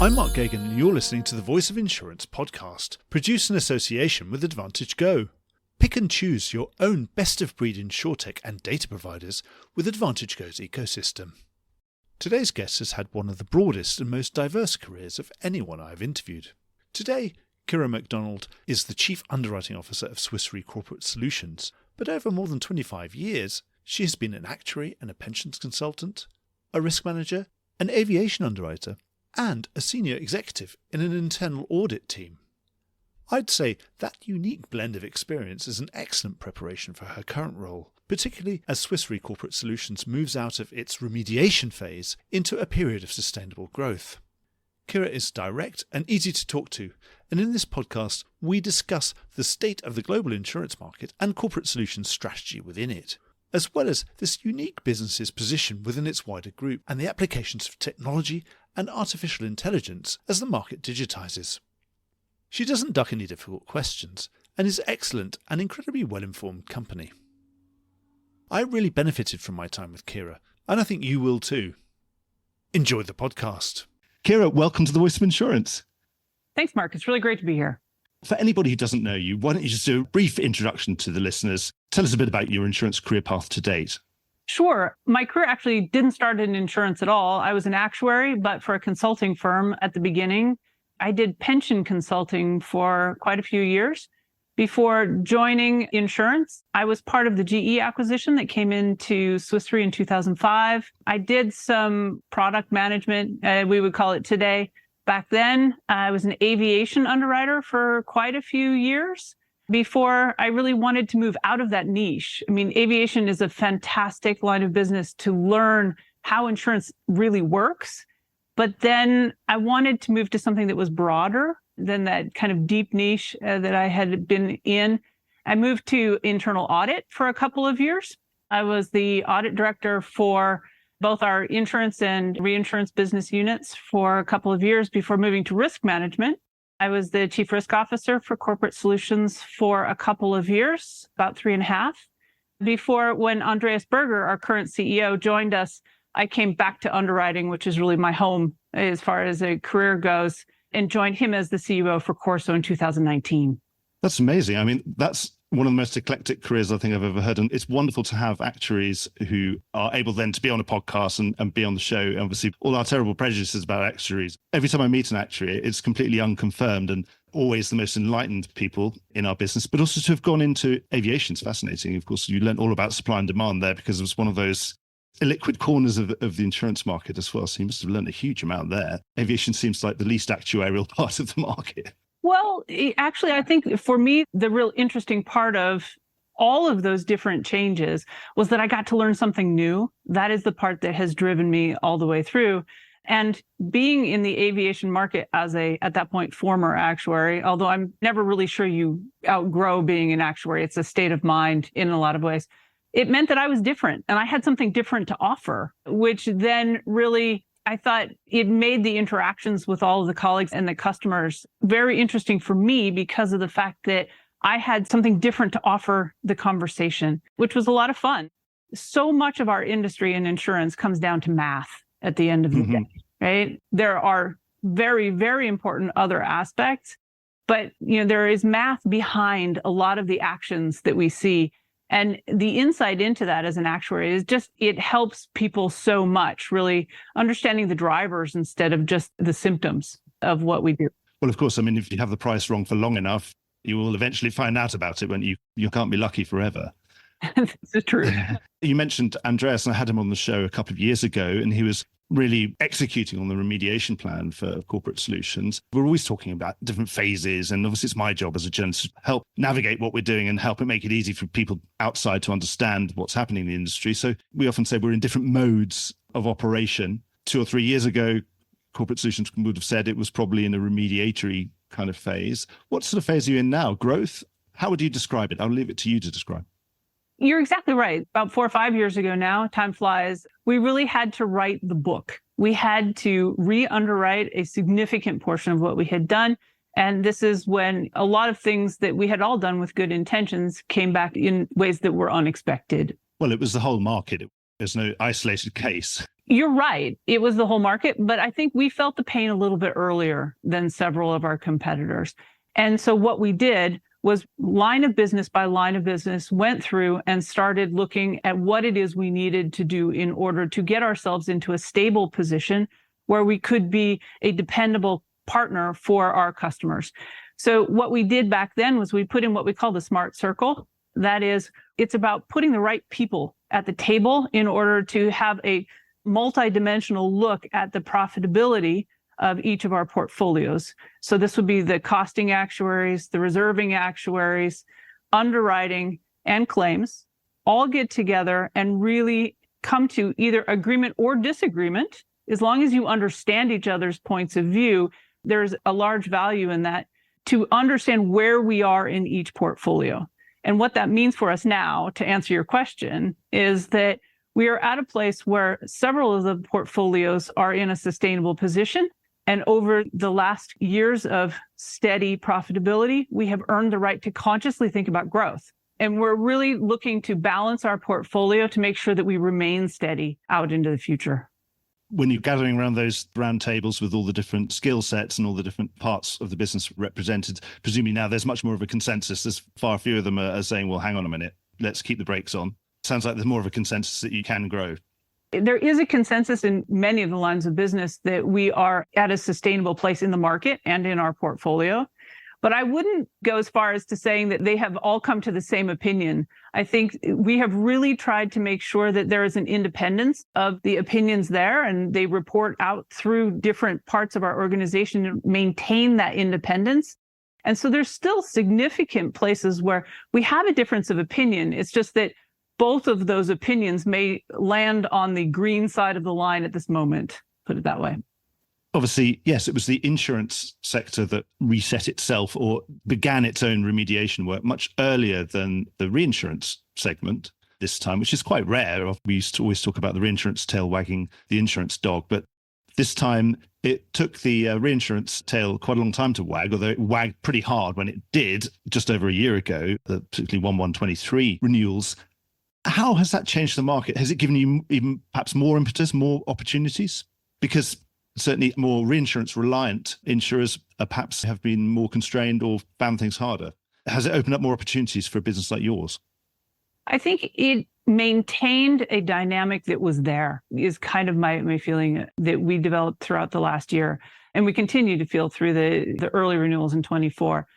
I'm Mark Gagan and you're listening to the Voice of Insurance podcast, produced in association with Advantage Go. Pick and choose your own best-of-breed insurtech and data providers with Advantage Go's ecosystem. Today's guest has had one of the broadest and most diverse careers of anyone I've interviewed. Today, Kera McDonald is the Chief Underwriting Officer of Swiss Re Corporate Solutions, but over more than 25 years, she has been an actuary and a pensions consultant, a risk manager, an aviation underwriter, and a senior executive in an internal audit team. I'd say that unique blend of experience is an excellent preparation for her current role, particularly as Swiss Re Corporate Solutions moves out of its remediation phase into a period of sustainable growth. Kera is direct and easy to talk to, and in this podcast we discuss the state of the global insurance market and corporate solutions strategy within it, as well as this unique business's position within its wider group and the applications of technology and artificial intelligence as the market digitizes. She doesn't duck any difficult questions and is excellent and incredibly well-informed company. I really benefited from my time with Kera, and I think you will too. Enjoy the podcast. Kera, welcome to the Voice of Insurance. Thanks, Mark. It's really great to be here. For anybody who doesn't know you, why don't you just do a brief introduction to the listeners? Tell us a bit about your insurance career path to date. Sure. My career actually didn't start in insurance at all. I was an actuary, but for a consulting firm at the beginning. I did pension consulting for quite a few years. Before joining insurance, I was part of the GE acquisition that came into Swiss Re in 2005. I did some product management, we would call it today. Back then, I was an aviation underwriter for quite a few years before I really wanted to move out of that niche. I mean, aviation is a fantastic line of business to learn how insurance really works. But then I wanted to move to something that was broader than that kind of deep niche that I had been in. I moved to internal audit for a couple of years. I was the audit director for both our insurance and reinsurance business units for a couple of years before moving to risk management. I was the chief risk officer for corporate solutions for a couple of years, about 3.5. Before, when Andreas Berger, our current CEO, joined us, I came back to underwriting, which is really my home as far as a career goes, and joined him as the CEO for Corso in 2019. That's amazing. I mean, that's one of the most eclectic careers I think I've ever heard. And it's wonderful to have actuaries who are able then to be on a podcast and be on the show. Obviously, all our terrible prejudices about actuaries. Every time I meet an actuary, it's completely unconfirmed and always the most enlightened people in our business. But also to have gone into aviation is fascinating. Of course, you learned all about supply and demand there because it was one of those illiquid corners of the insurance market as well. So you must have learned a huge amount there. Aviation seems like the least actuarial part of the market. Well, actually, I think for me, the real interesting part of all of those different changes was that I got to learn something new. That is the part that has driven me all the way through. And being in the aviation market as at that point, former actuary, although I'm never really sure you outgrow being an actuary, it's a state of mind in a lot of ways. It meant that I was different and I had something different to offer, which then really, I thought it made the interactions with all of the colleagues and the customers very interesting for me because of the fact that I had something different to offer the conversation, which was a lot of fun. So much of our industry in insurance comes down to math at the end of the day, right? There are very, very important other aspects, but there is math behind a lot of the actions that we see. And the insight into that as an actuary is just, it helps people so much, really understanding the drivers instead of just the symptoms of what we do. Well, of course, I mean, if you have the price wrong for long enough, you will eventually find out about it when you can't be lucky forever. This is true. You mentioned Andreas, and I had him on the show a couple of years ago, and he was really executing on the remediation plan for corporate solutions. We're always talking about different phases, and obviously it's my job as a journalist to help navigate what we're doing and help it make it easy for people outside to understand what's happening in the industry. So we often say we're in different modes of operation. 2 or 3 years ago, corporate solutions would have said it was probably in a remediatory kind of phase. What sort of phase are you in now? Growth? How would you describe it? I'll leave it to you to describe. You're exactly right. About 4 or 5 years ago now, time flies, we really had to write the book. We had to re-underwrite a significant portion of what we had done. And this is when a lot of things that we had all done with good intentions came back in ways that were unexpected. Well, it was the whole market. There's no isolated case. You're right. It was the whole market, but I think we felt the pain a little bit earlier than several of our competitors. And so what we did was line of business by line of business, went through and started looking at what it is we needed to do in order to get ourselves into a stable position where we could be a dependable partner for our customers. So what we did back then was we put in what we call the SMART circle. That is, it's about putting the right people at the table in order to have a multidimensional look at the profitability of each of our portfolios. So this would be the costing actuaries, the reserving actuaries, underwriting, and claims all get together and really come to either agreement or disagreement. As long as you understand each other's points of view, there's a large value in that to understand where we are in each portfolio. And what that means for us now, to answer your question, is that we are at a place where several of the portfolios are in a sustainable position. And over the last years of steady profitability, we have earned the right to consciously think about growth. And we're really looking to balance our portfolio to make sure that we remain steady out into the future. When you're gathering around those round tables with all the different skill sets and all the different parts of the business represented, presumably now there's much more of a consensus. There's far fewer of them are saying, well, hang on a minute, let's keep the brakes on. Sounds like there's more of a consensus that you can grow. There is a consensus in many of the lines of business that we are at a sustainable place in the market and in our portfolio. But I wouldn't go as far as to saying that they have all come to the same opinion. I think we have really tried to make sure that there is an independence of the opinions there, and they report out through different parts of our organization and maintain that independence. And so there's still significant places where we have a difference of opinion. It's just that both of those opinions may land on the green side of the line at this moment, put it that way. Obviously, yes, it was the insurance sector that reset itself or began its own remediation work much earlier than the reinsurance segment this time, which is quite rare. We used to always talk about the reinsurance tail wagging the insurance dog, but this time it took the reinsurance tail quite a long time to wag, although it wagged pretty hard when it did just over a year ago, particularly 1/1/23 renewals. How has that changed the market? Has it given you even perhaps more impetus, more opportunities? Because certainly more reinsurance reliant insurers perhaps have been more constrained or found things harder. Has it opened up more opportunities for a business like yours? I think it maintained a dynamic that was there, is kind of my feeling that we developed throughout the last year. And we continue to feel through the early renewals in 24.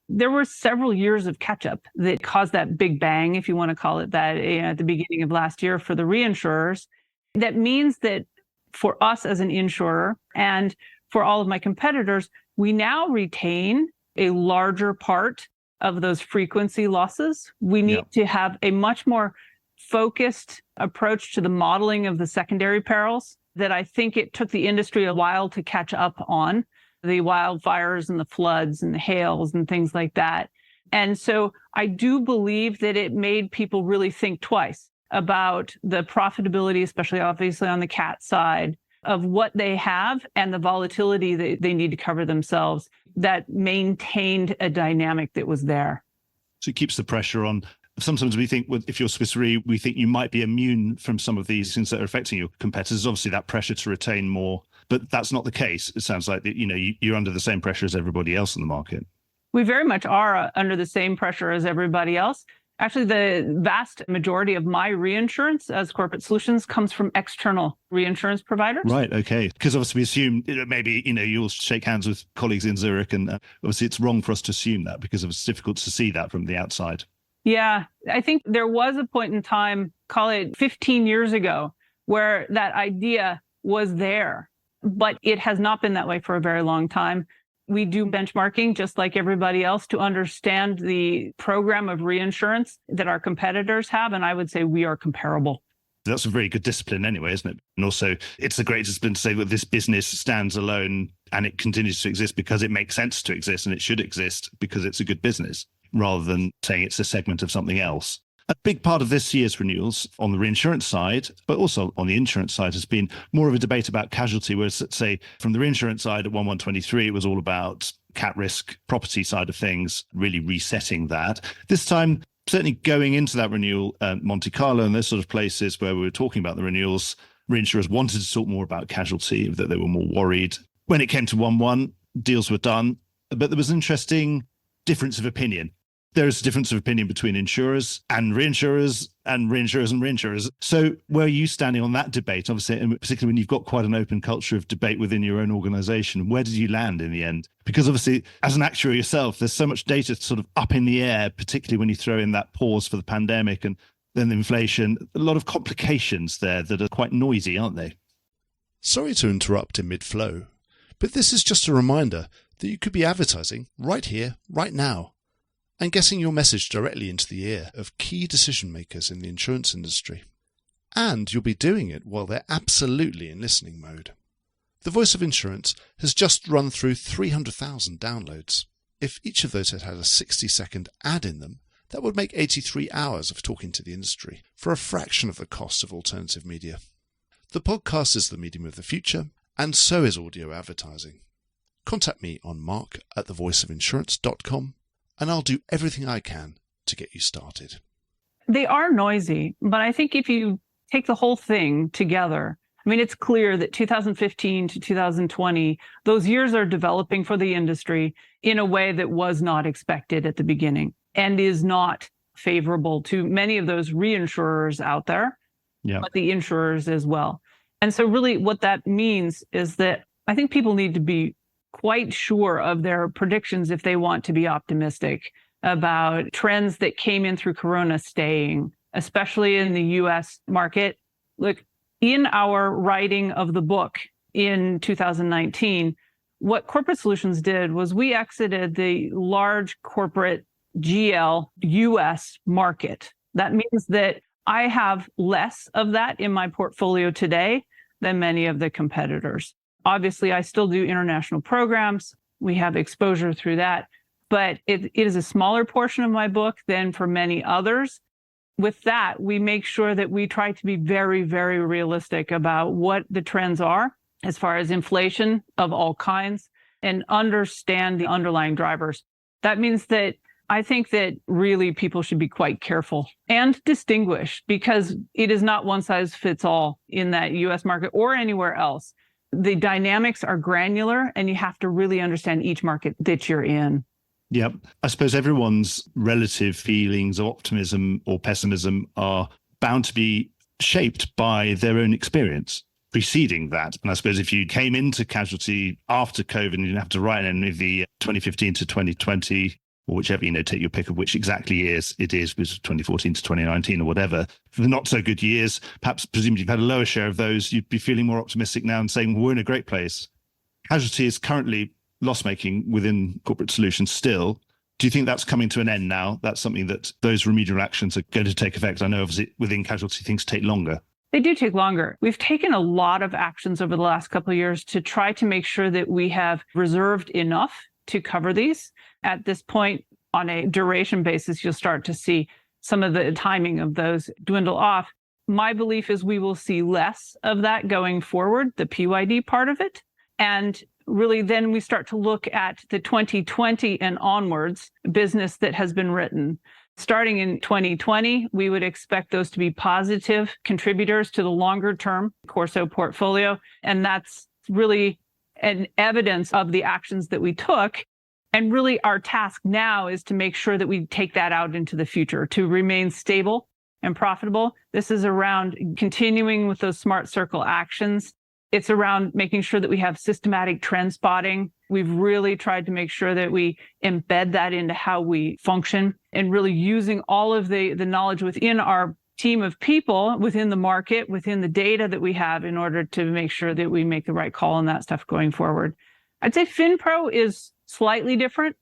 There were several years of catch up that caused that big bang, if you want to call it that, at the beginning of last year for the reinsurers. That means that for us as an insurer and for all of my competitors, we now retain a larger part of those frequency losses. We need to have a much more focused approach to the modeling of the secondary perils that I think it took the industry a while to catch up on, the wildfires and the floods and the hails and things like that. And so I do believe that it made people really think twice about the profitability, especially obviously on the cat side, of what they have and the volatility that they need to cover themselves, that maintained a dynamic that was there. So it keeps the pressure on. Sometimes we think, well, if you're Swiss Re, we think you might be immune from some of these things that are affecting your competitors. Obviously, that pressure to retain more, but that's not the case. It sounds like that, you're under the same pressure as everybody else in the market. We very much are under the same pressure as everybody else. Actually, the vast majority of my reinsurance as Corporate Solutions comes from external reinsurance providers. Right. Okay. Because obviously we assume maybe, you'll shake hands with colleagues in Zurich, and obviously it's wrong for us to assume that because it's difficult to see that from the outside. Yeah. I think there was a point in time, call it 15 years ago, where that idea was there, but it has not been that way for a very long time. We do benchmarking just like everybody else to understand the program of reinsurance that our competitors have. And I would say we are comparable. That's a very good discipline anyway, isn't it? And also it's a great discipline to say that this business stands alone and it continues to exist because it makes sense to exist and it should exist because it's a good business, rather than saying it's a segment of something else. A big part of this year's renewals on the reinsurance side, but also on the insurance side, has been more of a debate about casualty, whereas, let's say, from the reinsurance side at 1/1/23, it was all about cat risk, property side of things, really resetting that. This time, certainly going into that renewal, Monte Carlo and those sort of places where we were talking about the renewals, reinsurers wanted to talk more about casualty, that they were more worried. When it came to 1/1, deals were done, but there was an interesting difference of opinion. There is a difference of opinion between insurers and reinsurers and reinsurers and reinsurers. So where are you standing on that debate? Obviously, and particularly when you've got quite an open culture of debate within your own organization, where did you land in the end? Because obviously, as an actuary yourself, there's so much data sort of up in the air, particularly when you throw in that pause for the pandemic and then inflation, a lot of complications there that are quite noisy, aren't they? Sorry to interrupt in mid-flow, but this is just a reminder that you could be advertising right here, right now, and getting your message directly into the ear of key decision makers in the insurance industry. And you'll be doing it while they're absolutely in listening mode. The Voice of Insurance has just run through 300,000 downloads. If each of those had had a 60-second ad in them, that would make 83 hours of talking to the industry for a fraction of the cost of alternative media. The podcast is the medium of the future, and so is audio advertising. Contact me on mark@thevoiceofinsurance.com, and I'll do everything I can to get you started. They are noisy, but I think if you take the whole thing together, I mean, it's clear that 2015 to 2020, those years are developing for the industry in a way that was not expected at the beginning and is not favorable to many of those reinsurers out there, but the insurers as well. And so really what that means is that I think people need to be quite sure of their predictions if they want to be optimistic about trends that came in through Corona staying, especially in the US market. Look, in our writing of the book in 2019, what Corporate Solutions did was we exited the large corporate GL US market. That means that I have less of that in my portfolio today than many of the competitors. Obviously, I still do international programs. We have exposure through that, but it is a smaller portion of my book than for many others. With that, we make sure that we try to be very, very realistic about what the trends are as far as inflation of all kinds and understand the underlying drivers. That means that I think that really people should be quite careful and distinguish, because it is not one size fits all in that US market or anywhere else. The dynamics are granular and you have to really understand each market that you're in. Yep. I suppose everyone's relative feelings of optimism or pessimism are bound to be shaped by their own experience preceding that. And I suppose if you came into casualty after COVID and you didn't have to write any of the 2015 to 2020, or whichever, take your pick of which exactly years it is, with 2014 to 2019 or whatever, for the not so good years, perhaps presumably you've had a lower share of those, you'd be feeling more optimistic now and saying, well, we're in a great place. Casualty is currently loss-making within Corporate Solutions still. Do you think that's coming to an end now? That's something that those remedial actions are going to take effect? I know obviously within casualty things take longer. They do take longer. We've taken a lot of actions over the last couple of years to try to make sure that we have reserved enough to cover these. At this point, on a duration basis, you'll start to see some of the timing of those dwindle off. My belief is we will see less of that going forward, the PYD part of it. And really, then we start to look at the 2020 and onwards business that has been written. Starting in 2020, we would expect those to be positive contributors to the longer term Corso portfolio. And that's really an evidence of the actions that we took. And really, our task now is to make sure that we take that out into the future to remain stable and profitable. This is around continuing with those smart circle actions. It's around making sure that we have systematic trend spotting. We've really tried to make sure that we embed that into how we function and really using all of the knowledge within our team of people, within the market, within the data that we have in order to make sure that we make the right call on that stuff going forward. I'd say FinPro is slightly different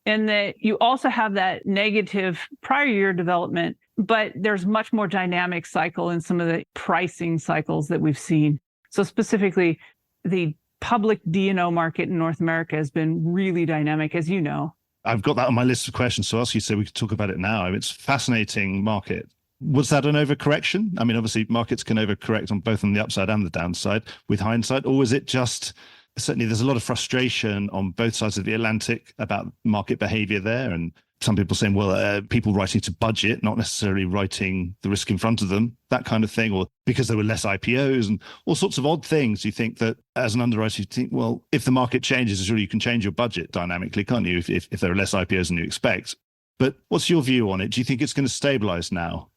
in that you also have that negative prior year development, but there's much more dynamic cycle in some of the pricing cycles that we've seen. So specifically, the public D&O market in North America has been really dynamic, as you know. I've got that on my list of questions to ask you, so we could talk about it now. It's a fascinating market. Was that an overcorrection? I mean, obviously, markets can overcorrect on both on the upside and the downside with hindsight, or was it just, certainly there's a lot of frustration on both sides of the Atlantic about market behavior there, and Some people saying, well, people writing to budget, not necessarily writing the risk in front of them, that kind of thing, or because there were less IPOs and all sorts of odd things. You think that as an underwriter, you think, well, if the market changes, surely you can change your budget dynamically, can't you, if there are less IPOs than you expect? But what's your view on it? Do you think it's going to stabilize now?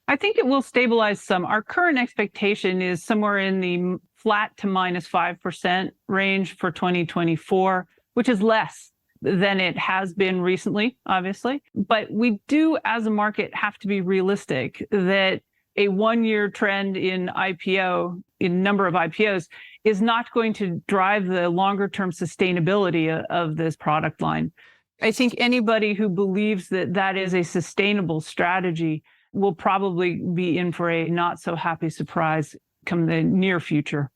I think it will stabilize some. Our current expectation is somewhere in the flat to minus 5% range for 2024, which is less than it has been recently, obviously. But we do, as a market, have to be realistic that a one-year trend in number of IPOs, is not going to drive the longer-term sustainability of this product line. I think anybody who believes that that is a sustainable strategy will probably be in for a not-so-happy surprise come the near future.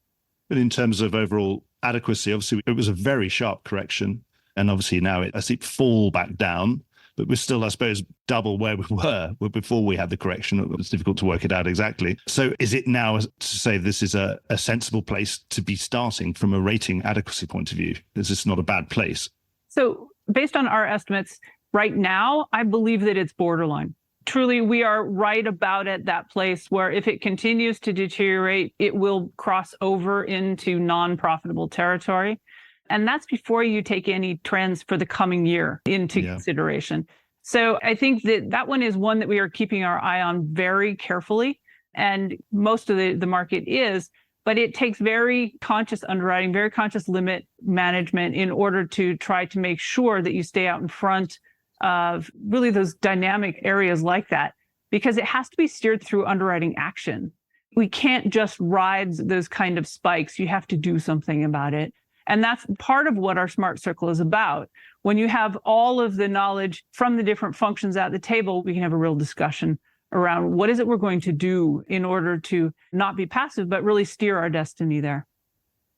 But in terms of overall adequacy, obviously, it was a very sharp correction. And obviously now I see it fall back down, but we're still, I suppose, double where we were before we had the correction. It's difficult to work it out exactly. So is it now to say this is a sensible place to be starting from a rating adequacy point of view? Is this not a bad place? So based on our estimates right now, I believe that it's borderline. Truly, we are right about at that place where if it continues to deteriorate, it will cross over into non-profitable territory. And that's before you take any trends for the coming year into consideration. So I think that one is one that we are keeping our eye on very carefully. And most of the market is, but it takes very conscious underwriting, very conscious limit management in order to try to make sure that you stay out in front of really those dynamic areas like that, because it has to be steered through underwriting action. We can't just ride those kind of spikes. You have to do something about it. And that's part of what our Smart Circle is about. When you have all of the knowledge from the different functions at the table, we can have a real discussion around what is it we're going to do in order to not be passive, but really steer our destiny there.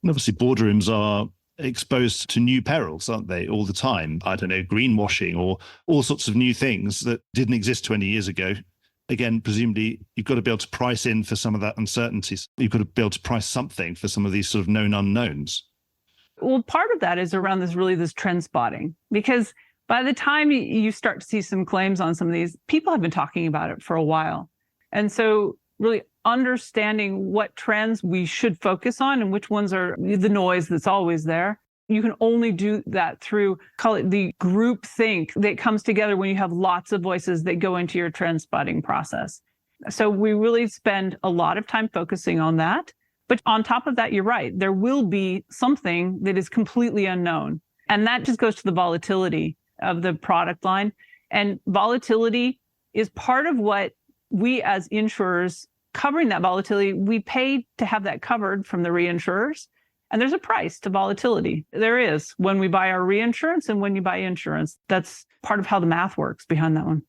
And obviously, boardrooms are exposed to new perils, aren't they, all the time? I don't know, greenwashing or all sorts of new things that didn't exist 20 years ago. Again, presumably, you've got to be able to price in for some of that uncertainties. You've got to be able to price something for some of these sort of known unknowns. Well, part of that is around this trend spotting, because by the time you start to see some claims on some of these, people have been talking about it for a while. And so really understanding what trends we should focus on and which ones are the noise that's always there. You can only do that through, call it the group think that comes together when you have lots of voices that go into your trend spotting process. So we really spend a lot of time focusing on that. But on top of that, you're right. There will be something that is completely unknown. And that just goes to the volatility of the product line. And volatility is part of what we as insurers, covering that volatility, we pay to have that covered from the reinsurers. And there's a price to volatility. There is when we buy our reinsurance and when you buy insurance. That's part of how the math works behind that one.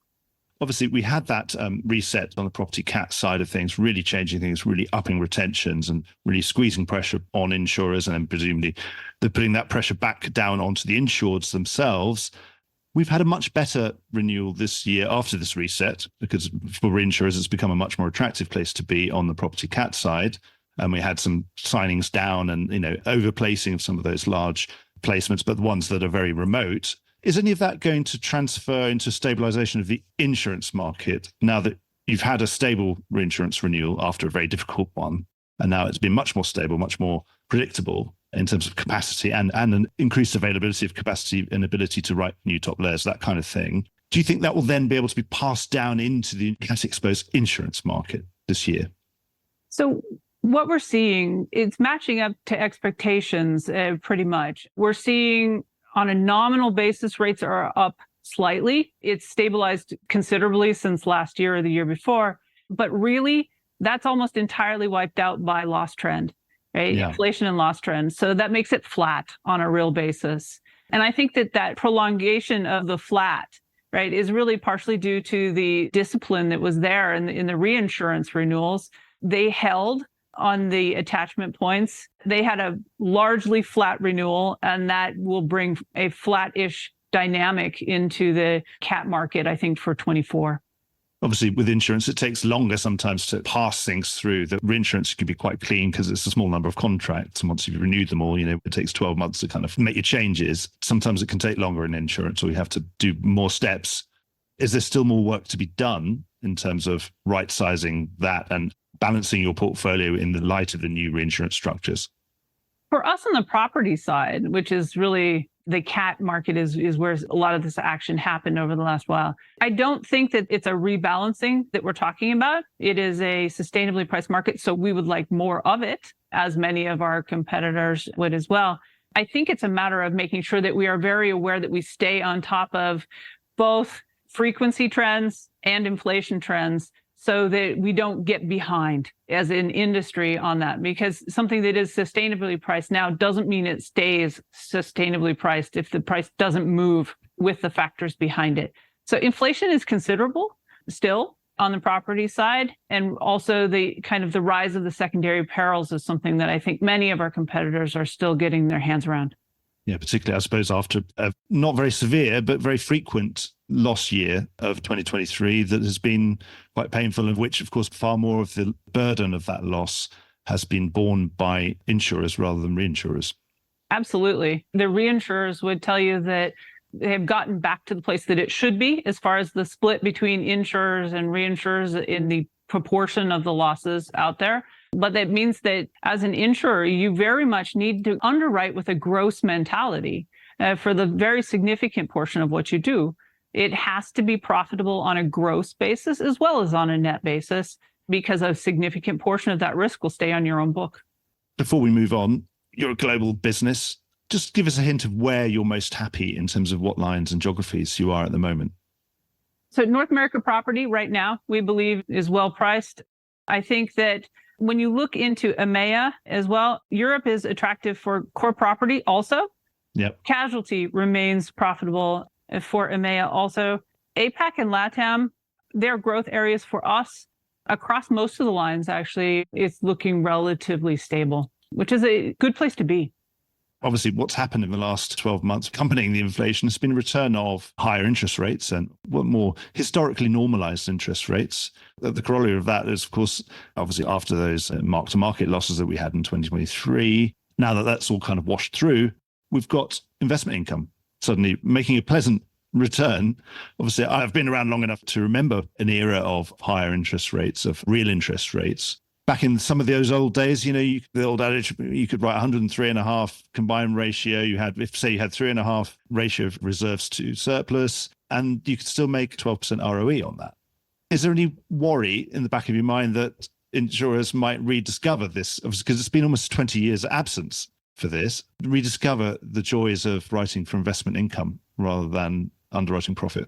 Obviously, we had that reset on the property cat side of things, really changing things, really upping retentions and really squeezing pressure on insurers. And then presumably they're putting that pressure back down onto the insureds themselves. We've had a much better renewal this year after this reset, because for reinsurers, it's become a much more attractive place to be on the property cat side. And we had some signings down and, overplacing of some of those large placements, but the ones that are very remote. Is any of that going to transfer into stabilization of the insurance market now that you've had a stable reinsurance renewal after a very difficult one? And now it's been much more stable, much more predictable in terms of capacity and an increased availability of capacity and ability to write new top layers, that kind of thing. Do you think that will then be able to be passed down into the cat-exposed insurance market this year? So what we're seeing, it's matching up to expectations pretty much. We're seeing on a nominal basis, rates are up slightly. It's stabilized considerably since last year or the year before. But really, that's almost entirely wiped out by loss trend, right? Yeah. Inflation and loss trend. So that makes it flat on a real basis. And I think that prolongation of the flat, right, is really partially due to the discipline that was there in the reinsurance renewals. They held on the attachment points. They had a largely flat renewal, and that will bring a flat-ish dynamic into the cat market, I think, for 24. Obviously, with insurance, it takes longer sometimes to pass things through. The reinsurance can be quite clean because it's a small number of contracts. And once you've renewed them all, it takes 12 months to kind of make your changes. Sometimes it can take longer in insurance, or you have to do more steps. Is there still more work to be done in terms of right-sizing that and balancing your portfolio in the light of the new reinsurance structures? For us on the property side, which is really the cat market is where a lot of this action happened over the last while. I don't think that it's a rebalancing that we're talking about. It is a sustainably priced market, so we would like more of it, as many of our competitors would as well. I think it's a matter of making sure that we are very aware that we stay on top of both frequency trends and inflation trends, so that we don't get behind as an industry on that, because something that is sustainably priced now doesn't mean it stays sustainably priced if the price doesn't move with the factors behind it. So inflation is considerable still on the property side, and also the kind of the rise of the secondary perils is something that I think many of our competitors are still getting their hands around. Yeah, particularly, I suppose, after a not very severe, but very frequent loss year of 2023 that has been quite painful, of which, of course, far more of the burden of that loss has been borne by insurers rather than reinsurers. Absolutely. The reinsurers would tell you that they have gotten back to the place that it should be as far as the split between insurers and reinsurers in the proportion of the losses out there. But that means that as an insurer, you very much need to underwrite with a gross mentality for the very significant portion of what you do. It has to be profitable on a gross basis as well as on a net basis, because a significant portion of that risk will stay on your own book. Before we move on, you're a global business. Just give us a hint of where you're most happy in terms of what lines and geographies you are at the moment. So North America property right now, we believe, is well priced. I think that when you look into EMEA as well, Europe is attractive for core property also. Yep. Casualty remains profitable for EMEA also. APAC and LATAM, they're growth areas for us. Across most of the lines, actually, it's looking relatively stable, which is a good place to be. Obviously, what's happened in the last 12 months accompanying the inflation has been a return of higher interest rates and what more historically normalized interest rates. The corollary of that is, of course, obviously after those mark-to-market losses that we had in 2023, now that that's all kind of washed through, we've got investment income suddenly making a pleasant return. Obviously, I've been around long enough to remember an era of higher interest rates, of real interest rates. Back in some of those old days, the old adage, you could write 103.5 combined ratio. You had, if say you had 3.5 ratio of reserves to surplus, and you could still make 12% ROE on that. Is there any worry in the back of your mind that insurers might rediscover this? Because it's been almost 20 years absence for this, rediscover the joys of writing for investment income rather than underwriting profit?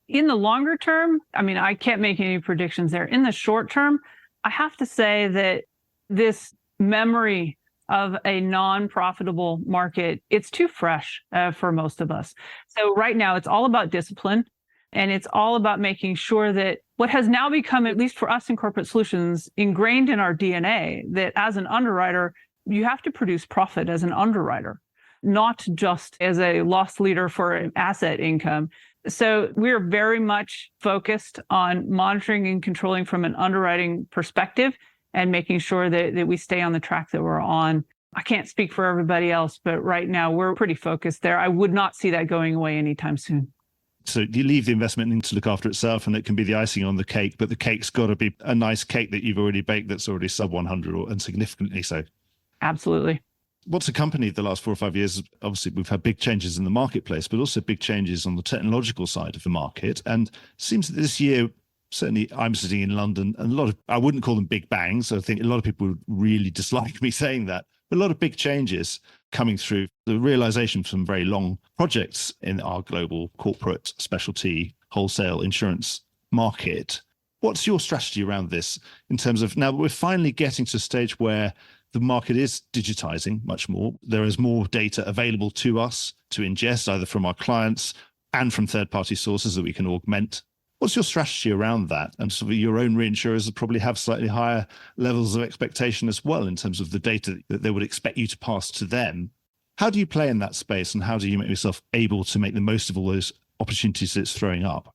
In the longer term, I can't make any predictions there. In the short term, I have to say that this memory of a non-profitable market, it's too fresh for most of us. So right now, it's all about discipline, and it's all about making sure that what has now become, at least for us in corporate solutions, ingrained in our DNA, that as an underwriter, you have to produce profit as an underwriter, not just as a loss leader for asset income. So we're very much focused on monitoring and controlling from an underwriting perspective and making sure that we stay on the track that we're on. I can't speak for everybody else, but right now we're pretty focused there. I would not see that going away anytime soon. So you leave the investment to look after itself, and it can be the icing on the cake, but the cake's got to be a nice cake that you've already baked that's already sub 100 and significantly so. Absolutely. What's accompanied the last 4 or 5 years? Obviously, we've had big changes in the marketplace, but also big changes on the technological side of the market. And it seems that this year, certainly I'm sitting in London, and I wouldn't call them big bangs. I think a lot of people would really dislike me saying that, but a lot of big changes coming through, the realization of some very long projects in our global corporate specialty wholesale insurance market. What's your strategy around this in terms of, now we're finally getting to a stage where the market is digitizing much more. There is more data available to us to ingest, either from our clients and from third-party sources that we can augment. What's your strategy around that? And sort of your own reinsurers probably have slightly higher levels of expectation as well in terms of the data that they would expect you to pass to them. How do you play in that space, and how do you make yourself able to make the most of all those opportunities that it's throwing up?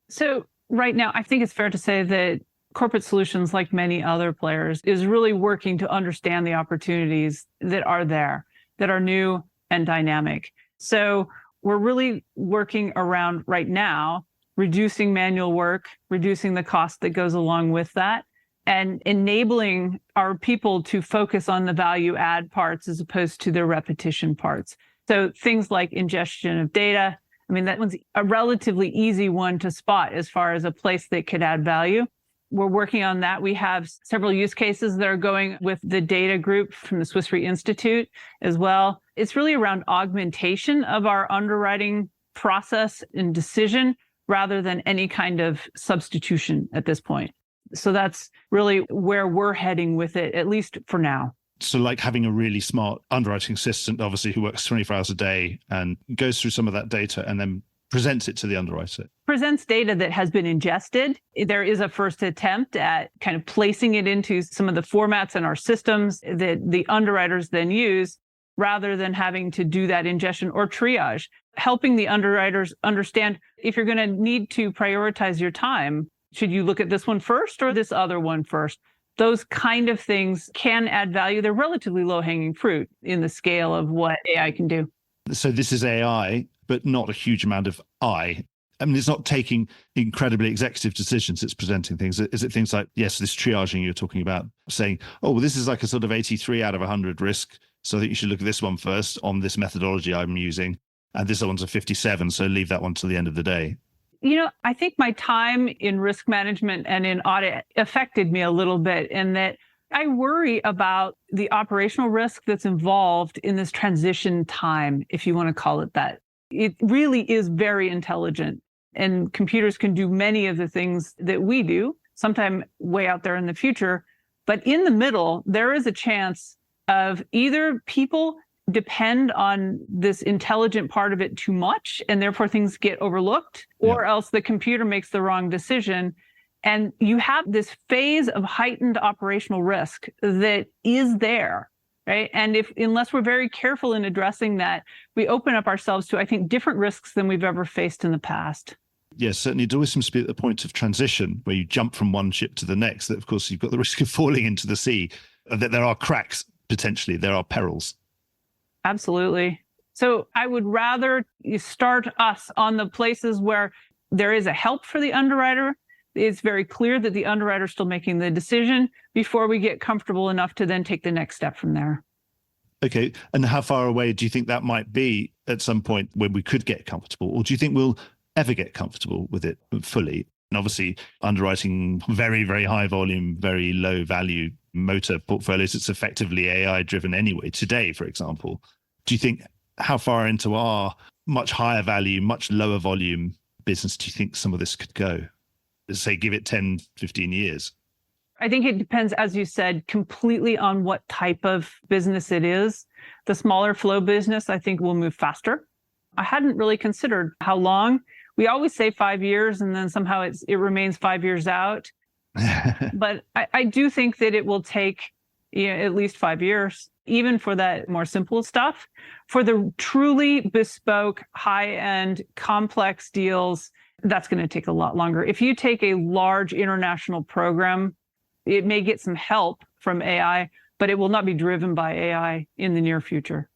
So Right now, I think it's fair to say that corporate solutions, like many other players, is really working to understand the opportunities that are there, that are new and dynamic. So we're really working around right now, reducing manual work, reducing the cost that goes along with that, and enabling our people to focus on the value add parts as opposed to the repetition parts. So things like ingestion of data, I mean, that one's a relatively easy one to spot as far as a place that could add value. We're working on that. We have several use cases that are going with the data group from the Swiss Re Institute as well. It's really around augmentation of our underwriting process and decision rather than any kind of substitution at this point. So that's really where we're heading with it, at least for now. So like having a really smart underwriting assistant, obviously, who works 24 hours a day and goes through some of that data and then presents it to the underwriter. Presents data that has been ingested. There is a first attempt at kind of placing it into some of the formats in our systems that the underwriters then use, rather than having to do that ingestion or triage, helping the underwriters understand if you're going to need to prioritize your time, should you look at this one first or this other one first? Those kind of things can add value. They're relatively low-hanging fruit in the scale of what AI can do. So this is AI, but not a huge amount of I. I mean, it's not taking incredibly executive decisions. It's presenting things. Is it things like, yes, this triaging you're talking about, saying, oh, well, this is like a sort of 83 out of 100 risk, so that you should look at this one first on this methodology I'm using. And this one's a 57, so leave that one till the end of the day. You know, I think my time in risk management and in audit affected me a little bit in that I worry about the operational risk that's involved in this transition time, if you want to call it that. It really is very intelligent, and computers can do many of the things that we do, sometime way out there in the future. But in the middle, there is a chance of either people depend on this intelligent part of it too much, and therefore things get overlooked, or else the computer makes the wrong decision. And you have this phase of heightened operational risk that is there, right? And unless we're very careful in addressing that, we open up ourselves to, I think, different risks than we've ever faced in the past. Yes, certainly. It always seems to be at the point of transition where you jump from one ship to the next, that of course you've got the risk of falling into the sea, that there are cracks, potentially, there are perils. Absolutely. So I would rather you start us on the places where there is a help for the underwriter. It's very clear that the underwriter is still making the decision before we get comfortable enough to then take the next step from there. Okay. And how far away do you think that might be at some point when we could get comfortable? Or do you think we'll ever get comfortable with it fully? And obviously, underwriting very, very high volume, very low value motor portfolios, it's effectively AI driven anyway. Today, for example, do you think how far into our much higher value, much lower volume business do you think some of this could go? Let's say, give it 10, 15 years. I think it depends, as you said, completely on what type of business it is. The smaller flow business, I think, will move faster. I hadn't really considered how long. We always say 5 years, and then somehow it remains 5 years out. But I do think that it will take at least 5 years, even for that more simple stuff. For the truly bespoke, high-end, complex deals, that's going to take a lot longer. If you take a large international program, it may get some help from AI, but it will not be driven by AI in the near future.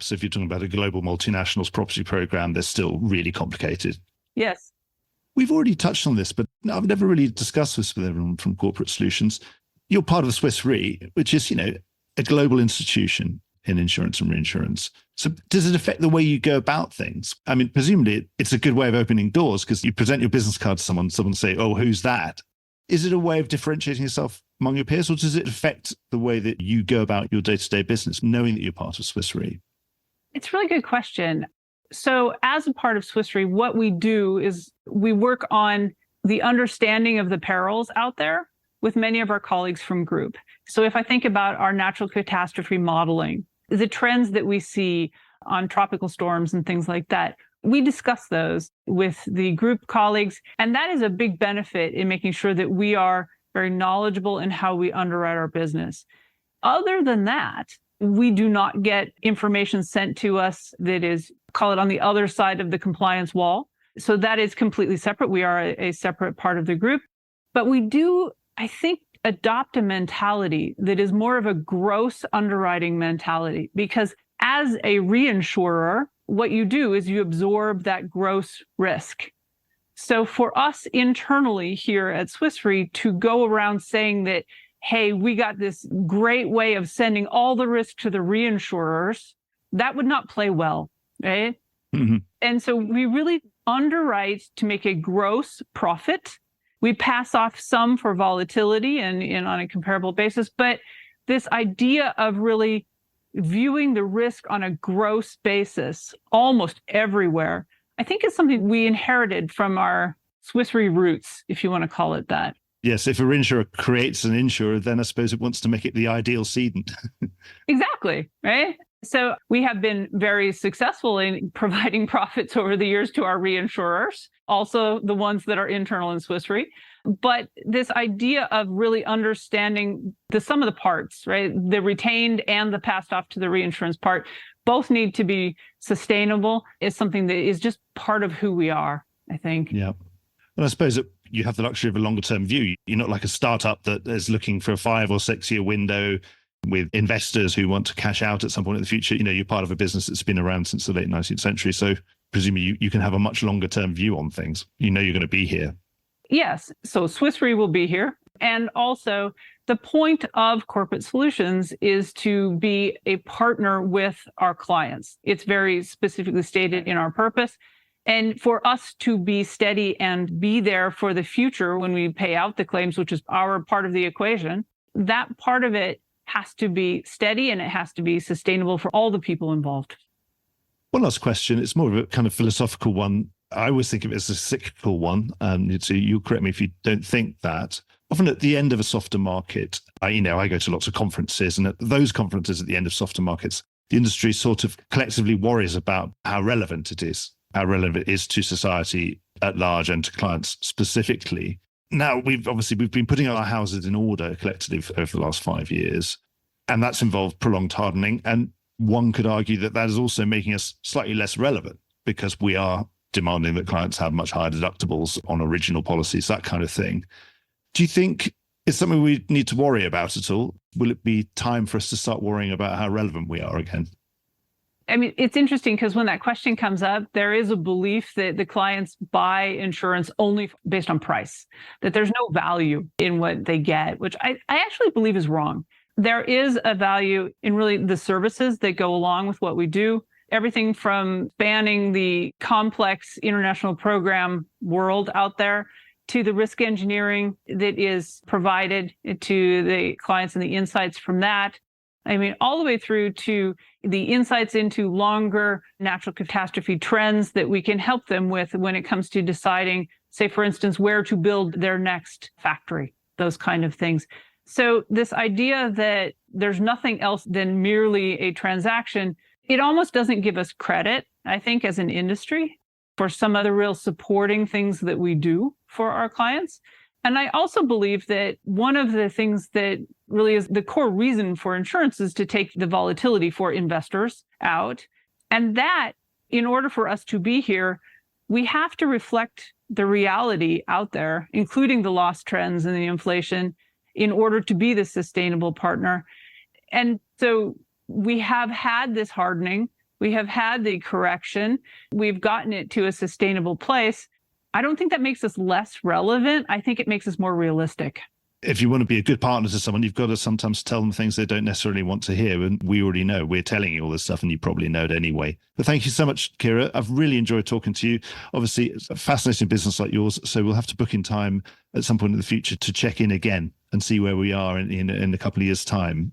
So if you're talking about a global multinationals property program, they're still really complicated. Yes. We've already touched on this, but I've never really discussed this with everyone from Corporate Solutions. You're part of the Swiss Re, which is, a global institution in insurance and reinsurance. So does it affect the way you go about things? I mean, presumably it's a good way of opening doors because you present your business card to someone say, oh, who's that? Is it a way of differentiating yourself among your peers, or does it affect the way that you go about your day-to-day business, knowing that you're part of Swiss Re? It's a really good question. So as a part of Swiss Re, what we do is we work on the understanding of the perils out there with many of our colleagues from group. So if I think about our natural catastrophe modeling, the trends that we see on tropical storms and things like that, we discuss those with the group colleagues. And that is a big benefit in making sure that we are very knowledgeable in how we underwrite our business. Other than that, we do not get information sent to us that is, call it on the other side of the compliance wall. So that is completely separate. We are a separate part of the group. But we do, I think, adopt a mentality that is more of a gross underwriting mentality, because as a reinsurer, what you do is you absorb that gross risk. So for us internally here at Swiss Re to go around saying that, hey, we got this great way of sending all the risk to the reinsurers, that would not play well, right? Mm-hmm. And so we really underwrite to make a gross profit. We pass off some for volatility and on a comparable basis, but this idea of really viewing the risk on a gross basis almost everywhere, I think is something we inherited from our Swiss Re roots, if you want to call it that. Yes, if a reinsurer creates an insurer, then I suppose it wants to make it the ideal cedant. Exactly, right? So we have been very successful in providing profits over the years to our reinsurers, also the ones that are internal in Swiss Re. But this idea of really understanding the sum of the parts, right? The retained and the passed off to the reinsurance part, both need to be sustainable, is something that is just part of who we are, I think. Yeah. And I suppose that you have the luxury of a longer term view. You're not like a startup that is looking for a 5 or 6 year window with investors who want to cash out at some point in the future. You're part of a business that's been around since the late 19th century. So presumably you can have a much longer term view on things. You're going to be here. Yes. So Swiss Re will be here. And also the point of corporate solutions is to be a partner with our clients. It's very specifically stated in our purpose. And for us to be steady and be there for the future when we pay out the claims, which is our part of the equation, that part of it has to be steady and it has to be sustainable for all the people involved. One last question. It's more of a kind of philosophical one. I always think of it as a cyclical one. So you correct me if you don't think that. Often at the end of a softer market, I go to lots of conferences, and at those conferences at the end of softer markets, the industry sort of collectively worries about how relevant it is to society at large and to clients specifically. Now, we've been putting our houses in order collectively over the last 5 years, and that's involved prolonged hardening. And one could argue that is also making us slightly less relevant because we are demanding that clients have much higher deductibles on original policies, that kind of thing. Do you think it's something we need to worry about at all? Will it be time for us to start worrying about how relevant we are again? I mean, it's interesting because when that question comes up, there is a belief that the clients buy insurance only based on price, that there's no value in what they get, which I actually believe is wrong. There is a value in really the services that go along with what we do. Everything from spanning the complex international program world out there to the risk engineering that is provided to the clients and the insights from that. I mean, all the way through to the insights into longer natural catastrophe trends that we can help them with when it comes to deciding, say, for instance, where to build their next factory, those kind of things. So this idea that there's nothing else than merely a transaction, it almost doesn't give us credit, I think, as an industry for some other real supporting things that we do for our clients. And I also believe that one of the things that really is the core reason for insurance is to take the volatility for investors out. And that, in order for us to be here, we have to reflect the reality out there, including the loss trends and the inflation, in order to be the sustainable partner. And so we have had this hardening. We have had the correction. We've gotten it to a sustainable place. I don't think that makes us less relevant. I think it makes us more realistic. If you want to be a good partner to someone, you've got to sometimes tell them things they don't necessarily want to hear. And we already know. We're telling you all this stuff and you probably know it anyway. But thank you so much, Kera. I've really enjoyed talking to you. Obviously, it's a fascinating business like yours. So we'll have to book in time at some point in the future to check in again and see where we are in a couple of years' time.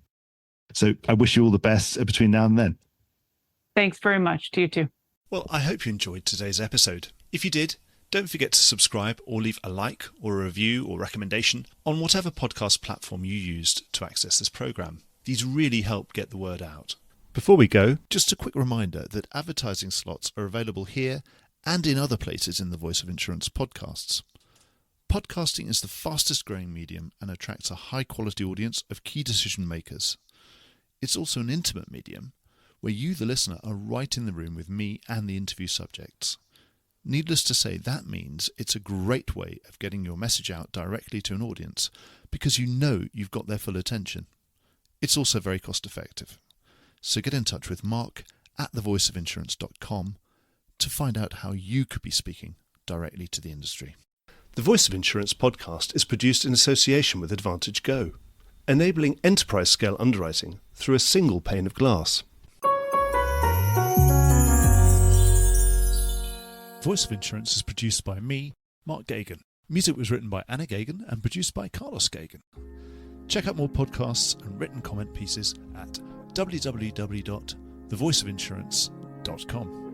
So I wish you all the best between now and then. Thanks very much to you too. Well, I hope you enjoyed today's episode. If you did, don't forget to subscribe or leave a like or a review or recommendation on whatever podcast platform you used to access this program. These really help get the word out. Before we go, just a quick reminder that advertising slots are available here and in other places in the Voice of Insurance podcasts. Podcasting is the fastest growing medium and attracts a high quality audience of key decision makers. It's also an intimate medium where you, the listener, are right in the room with me and the interview subjects. Needless to say, that means it's a great way of getting your message out directly to an audience because you know you've got their full attention. It's also very cost effective. So get in touch with Mark at thevoiceofinsurance.com to find out how you could be speaking directly to the industry. The Voice of Insurance podcast is produced in association with Advantage Go, enabling enterprise-scale underwriting through a single pane of glass. Voice of Insurance is produced by me, Mark Gagan. Music was written by Anna Gagan and produced by Carlos Gagan. Check out more podcasts and written comment pieces at www.thevoiceofinsurance.com.